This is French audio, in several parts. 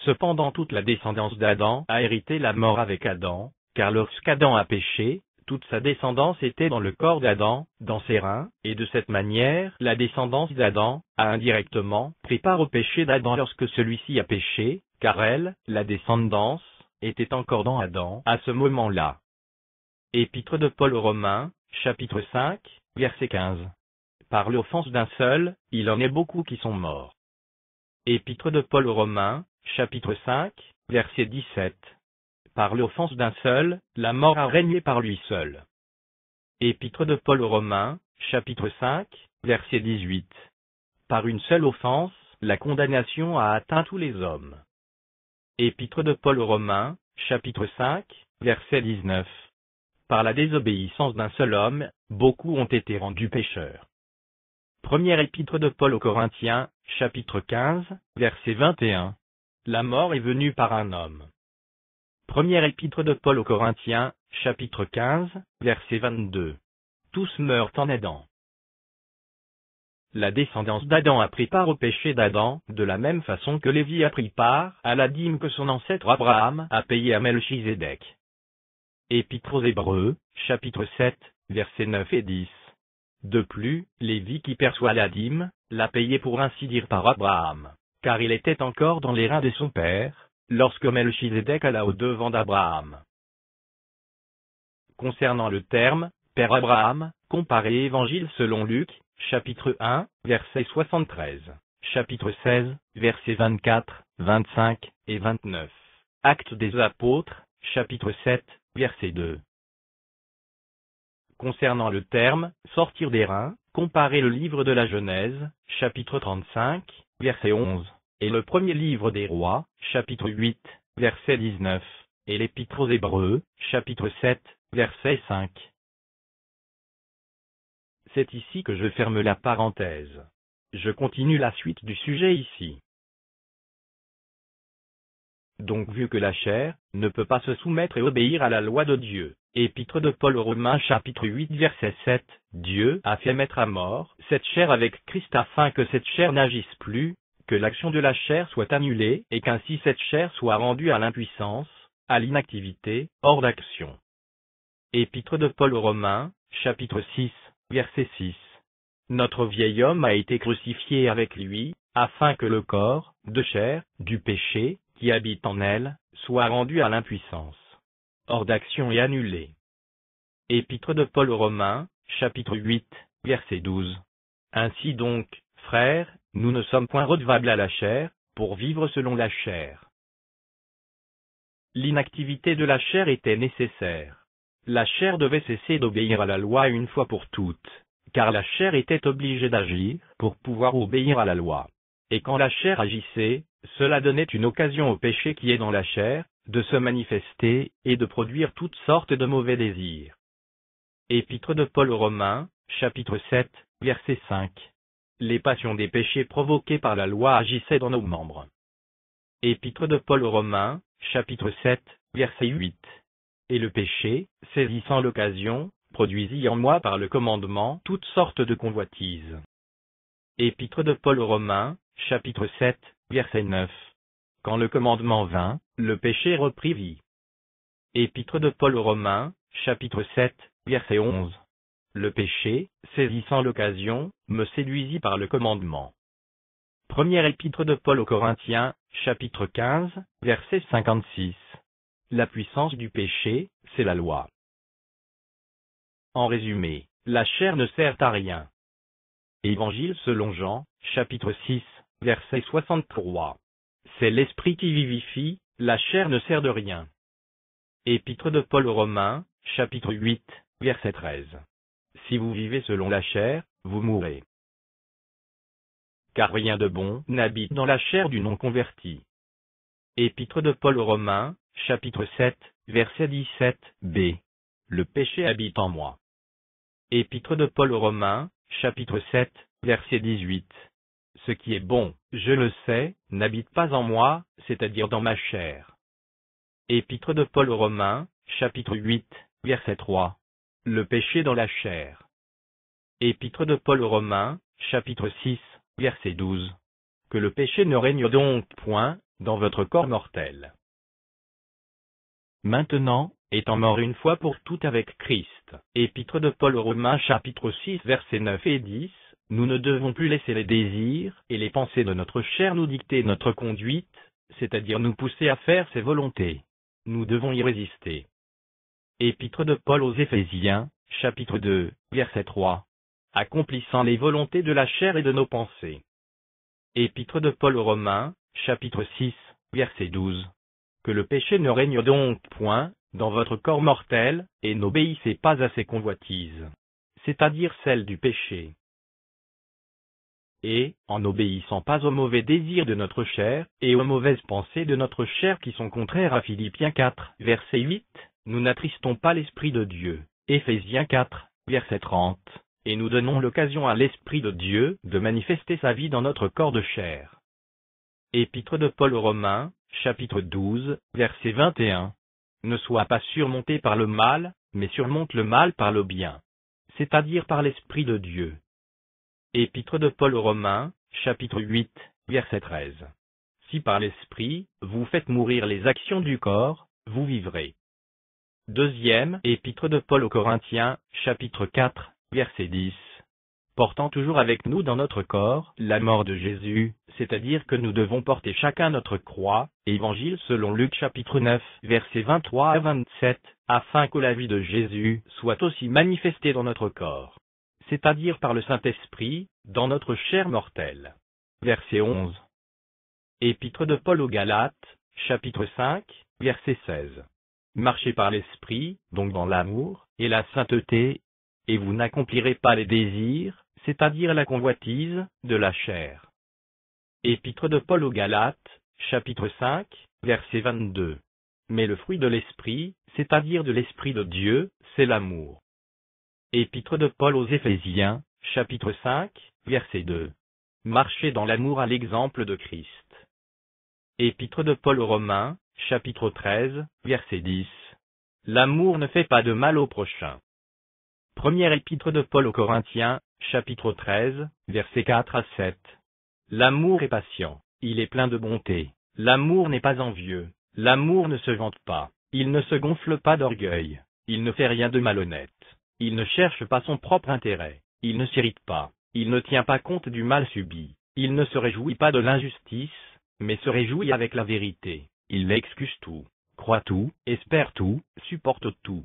Cependant toute la descendance d'Adam a hérité la mort avec Adam, car lorsqu'Adam a péché, toute sa descendance était dans le corps d'Adam, dans ses reins, et de cette manière la descendance d'Adam a indirectement pris part au péché d'Adam lorsque celui-ci a péché, car elle, la descendance, était encore dans Adam à ce moment-là. Épître de Paul aux Romains, chapitre 5, verset 15. Par l'offense d'un seul, il en est beaucoup qui sont morts. Épître de Paul aux Romains, chapitre 5, verset 17. Par l'offense d'un seul, la mort a régné par lui seul. Épître de Paul aux Romains, chapitre 5, verset 18. Par une seule offense, la condamnation a atteint tous les hommes. Épître de Paul aux Romains, chapitre 5, verset 19. Par la désobéissance d'un seul homme, beaucoup ont été rendus pécheurs. Première épître de Paul aux Corinthiens, chapitre 15, verset 21. La mort est venue par un homme. Première épître de Paul aux Corinthiens, chapitre 15, verset 22. Tous meurent en Adam. La descendance d'Adam a pris part au péché d'Adam, de la même façon que Lévi a pris part à la dîme que son ancêtre Abraham a payée à Melchizedek. Épître aux Hébreux, chapitre 7, versets 9 et 10. De plus, Lévi qui perçoit la dîme, l'a payée pour ainsi dire par Abraham, car il était encore dans les reins de son père, lorsque Melchizedek alla au-devant d'Abraham. Concernant le terme « Père Abraham », comparez Évangile selon Luc, chapitre 1, verset 73, chapitre 16, versets 24, 25 et 29. Actes des Apôtres, chapitre 7, verset 2. Concernant le terme « sortir des reins », comparez le livre de la Genèse, chapitre 35, verset 11, et le premier livre des Rois, chapitre 8, verset 19, et l'Épître aux Hébreux, chapitre 7, verset 5. C'est ici que je ferme la parenthèse. Je continue la suite du sujet ici. Donc vu que la chair ne peut pas se soumettre et obéir à la loi de Dieu, Épître de Paul aux Romains chapitre 8 verset 7, Dieu a fait mettre à mort cette chair avec Christ afin que cette chair n'agisse plus, que l'action de la chair soit annulée et qu'ainsi cette chair soit rendue à l'impuissance, à l'inactivité, hors d'action. Épître de Paul aux Romains, chapitre 6, verset 6. Notre vieil homme a été crucifié avec lui, afin que le corps, de chair, du péché, qui habite en elle, soit rendu à l'impuissance, hors d'action et annulé. Épître de Paul aux Romains, chapitre 8, verset 12. Ainsi donc, frères, nous ne sommes point redevables à la chair, pour vivre selon la chair. L'inactivité de la chair était nécessaire. La chair devait cesser d'obéir à la loi une fois pour toutes, car la chair était obligée d'agir pour pouvoir obéir à la loi. Et quand la chair agissait, cela donnait une occasion au péché qui est dans la chair, de se manifester et de produire toutes sortes de mauvais désirs. Épître de Paul aux Romains, chapitre 7, verset 5. Les passions des péchés provoquées par la loi agissaient dans nos membres. Épître de Paul aux Romains, chapitre 7, verset 8. Et le péché, saisissant l'occasion, produisit en moi par le commandement toutes sortes de convoitises. Épître de Paul aux Romains, chapitre 7, verset 9. Quand le commandement vint, le péché reprit vie. Épître de Paul aux Romains, chapitre 7, verset 11. Le péché, saisissant l'occasion, me séduisit par le commandement. Première épître de Paul aux Corinthiens, chapitre 15, verset 56. La puissance du péché, c'est la loi. En résumé, la chair ne sert à rien. Évangile selon Jean, chapitre 6, verset 63. C'est l'esprit qui vivifie, la chair ne sert de rien. Épître de Paul aux Romains, chapitre 8, verset 13. Si vous vivez selon la chair, vous mourrez. Car rien de bon n'habite dans la chair du non-converti. Épître de Paul aux Romains, chapitre 7, verset 17b. Le péché habite en moi. Épître de Paul aux Romains, chapitre 7, verset 18. Ce qui est bon, je le sais, n'habite pas en moi, c'est-à-dire dans ma chair. Épître de Paul aux Romains, chapitre 8, verset 3. Le péché dans la chair. Épître de Paul aux Romains, chapitre 6, verset 12. Que le péché ne règne donc point, dans votre corps mortel. Maintenant, étant mort une fois pour toutes avec Christ, épître de Paul aux Romains chapitre 6 versets 9 et 10, nous ne devons plus laisser les désirs et les pensées de notre chair nous dicter notre conduite, c'est-à-dire nous pousser à faire ses volontés. Nous devons y résister. Épître de Paul aux Éphésiens, chapitre 2, verset 3. Accomplissant les volontés de la chair et de nos pensées. Épître de Paul aux Romains, chapitre 6, verset 12. Que le péché ne règne donc point dans votre corps mortel, et n'obéissez pas à ses convoitises, c'est-à-dire celles du péché. Et, en n'obéissant pas aux mauvais désirs de notre chair, et aux mauvaises pensées de notre chair qui sont contraires à Philippiens 4, verset 8, nous n'attristons pas l'Esprit de Dieu, Éphésiens 4, verset 30, et nous donnons l'occasion à l'Esprit de Dieu de manifester sa vie dans notre corps de chair. Épître de Paul aux Romains, chapitre 12, verset 21. Ne sois pas surmonté par le mal, mais surmonte le mal par le bien, c'est-à-dire par l'Esprit de Dieu. Épître de Paul aux Romains, chapitre 8, verset 13. Si par l'Esprit, vous faites mourir les actions du corps, vous vivrez. Deuxième épître de Paul aux Corinthiens, chapitre 4, verset 10. Portant toujours avec nous dans notre corps la mort de Jésus, c'est-à-dire que nous devons porter chacun notre croix, Évangile selon Luc chapitre 9, versets 23 à 27, afin que la vie de Jésus soit aussi manifestée dans notre corps, c'est-à-dire par le Saint-Esprit, dans notre chair mortelle. Verset 11. Épître de Paul aux Galates, chapitre 5, verset 16. Marchez par l'Esprit, donc dans l'amour, et la sainteté, et vous n'accomplirez pas les désirs, c'est-à-dire la convoitise, de la chair. Épître de Paul aux Galates, chapitre 5, verset 22. Mais le fruit de l'Esprit, c'est-à-dire de l'Esprit de Dieu, c'est l'amour. Épître de Paul aux Éphésiens, chapitre 5, verset 2. Marchez dans l'amour à l'exemple de Christ. Épître de Paul aux Romains, chapitre 13, verset 10. L'amour ne fait pas de mal au prochain. Première épître de Paul aux Corinthiens, chapitre 13, versets 4 à 7. L'amour est patient, il est plein de bonté. L'amour n'est pas envieux, l'amour ne se vante pas, il ne se gonfle pas d'orgueil, il ne fait rien de malhonnête, il ne cherche pas son propre intérêt, il ne s'irrite pas, il ne tient pas compte du mal subi, il ne se réjouit pas de l'injustice, mais se réjouit avec la vérité, il excuse tout, croit tout, espère tout, supporte tout.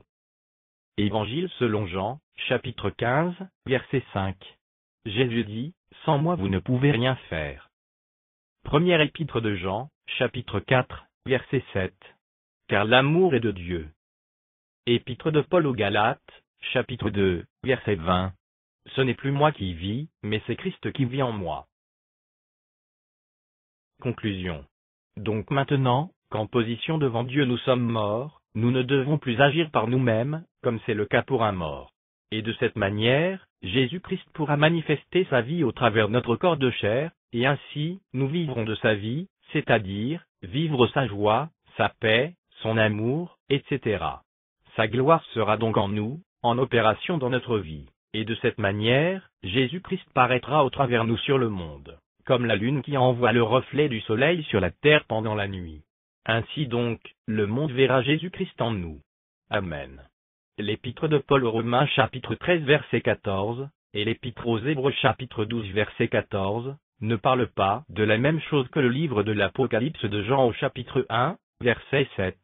Évangile selon Jean, chapitre 15, verset 5. Jésus dit, « Sans moi vous ne pouvez rien faire. » Première épître de Jean, chapitre 4, verset 7. Car l'amour est de Dieu. Épître de Paul aux Galates, chapitre 2, verset 20. Ce n'est plus moi qui vis, mais c'est Christ qui vit en moi. Conclusion. Donc maintenant, qu'en position devant Dieu nous sommes morts, nous ne devons plus agir par nous-mêmes, comme c'est le cas pour un mort. Et de cette manière, Jésus-Christ pourra manifester sa vie au travers de notre corps de chair, et ainsi, nous vivrons de sa vie, c'est-à-dire, vivre sa joie, sa paix, son amour, etc. Sa gloire sera donc en nous, en opération dans notre vie. Et de cette manière, Jésus-Christ paraîtra au travers nous sur le monde, comme la lune qui envoie le reflet du soleil sur la terre pendant la nuit. Ainsi donc, le monde verra Jésus-Christ en nous. Amen. L'épître de Paul aux Romains chapitre 13 verset 14, et l'épître aux Hébreux chapitre 12 verset 14, ne parlent pas de la même chose que le livre de l'Apocalypse de Jean au chapitre 1, verset 7.